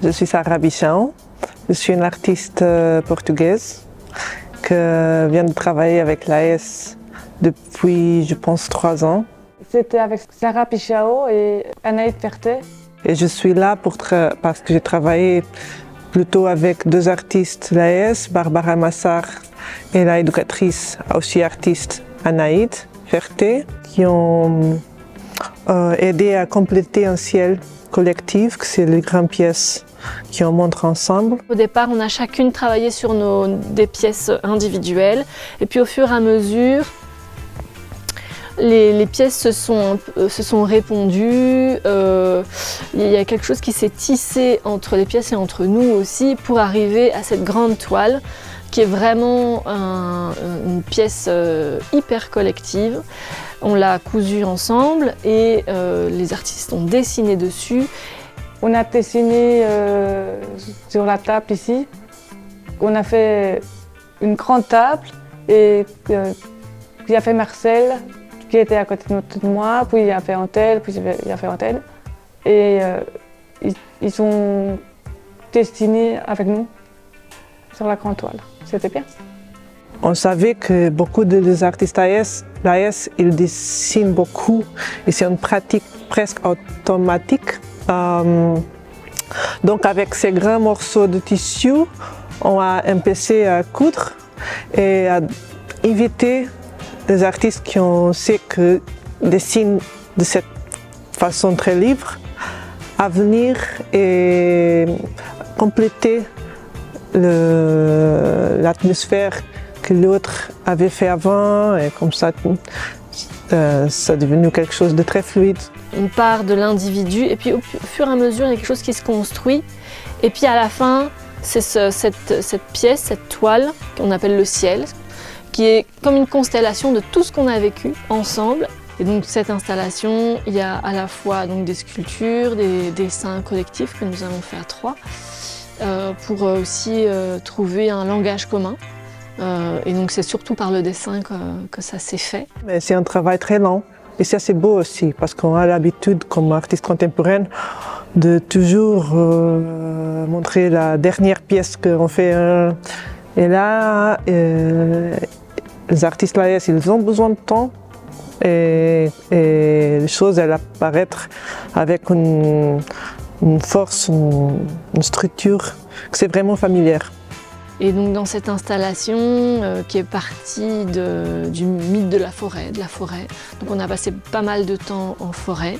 Je suis Sarah Bichão, je suis une artiste portugaise qui vient de travailler avec l'AS depuis, je pense, 3 ans. C'était avec Sarah Bichão et Anaïd Ferté. Et je suis là parce que j'ai travaillé plutôt avec 2 artistes l'AS, Barbara Massar et la éducatrice, aussi artiste Anaïd Ferté, qui ont aidé à compléter un ciel collectif, que c'est les grandes pièces qu'on montre ensemble. Au départ, on a chacune travaillé sur des pièces individuelles et puis au fur et à mesure, les pièces se sont répondues. Il y a quelque chose qui s'est tissé entre les pièces et entre nous aussi pour arriver à cette grande toile qui est vraiment une pièce hyper collective. On l'a cousue ensemble et les artistes ont dessiné dessus. On a dessiné sur la table ici. On a fait une grande table et puis a fait Marcel qui était à côté de moi, puis il a fait Antel, puis il a fait Antel. Et ils ont dessiné avec nous sur la grande toile. C'était bien. On savait que beaucoup des artistes l'AS, ils dessinent beaucoup et c'est une pratique presque automatique. Donc avec ces grands morceaux de tissu, on a empêché à coudre et à inviter des artistes qui on sait que dessinent de cette façon très libre à venir et compléter l'atmosphère que l'autre avait fait avant et comme ça, ça est devenu quelque chose de très fluide. On part de l'individu et puis au fur et à mesure, il y a quelque chose qui se construit. Et puis à la fin, c'est cette pièce, cette toile qu'on appelle le ciel, qui est comme une constellation de tout ce qu'on a vécu ensemble. Et donc cette installation, il y a à la fois donc, des sculptures, des dessins collectifs que nous avons fait à 3, pour aussi trouver un langage commun. Et donc c'est surtout par le dessin que ça s'est fait. Mais c'est un travail très lent et ça c'est beau aussi parce qu'on a l'habitude comme artiste contemporaine de toujours montrer la dernière pièce qu'on fait. Et là, les artistes là, ils ont besoin de temps et les choses elles apparaissent avec une force, une structure que c'est vraiment familière. Et donc dans cette installation qui est partie du mythe de la forêt, donc on a passé pas mal de temps en forêt.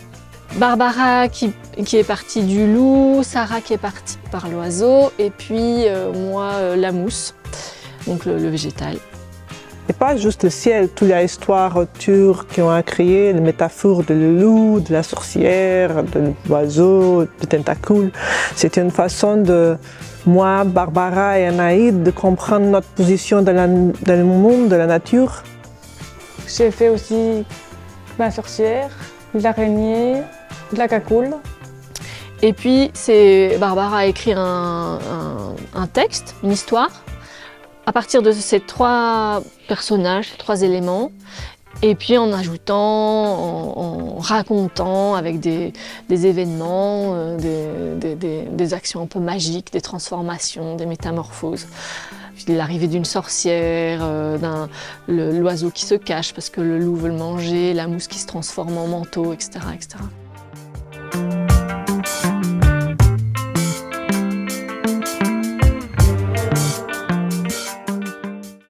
Barbara qui est partie du loup, Sarah qui est partie par l'oiseau et puis moi la mousse, donc le végétal. Et pas juste le ciel, toute l'histoire autour qui ont créé, les métaphores de le loup, de la sorcière, de l'oiseau, de tentacule. C'était une façon de moi, Barbara et Anaïd, de comprendre notre position dans le monde, de la nature. J'ai fait aussi ma sorcière, l'araignée, la cagoule. Et puis Barbara a écrit un texte, une histoire, à partir de ces 3 personnages, ces 3 éléments, et puis en ajoutant, en racontant avec des événements, des actions un peu magiques, des transformations, des métamorphoses. L'arrivée d'une sorcière, l'oiseau qui se cache parce que le loup veut le manger, la mousse qui se transforme en manteau, etc., etc.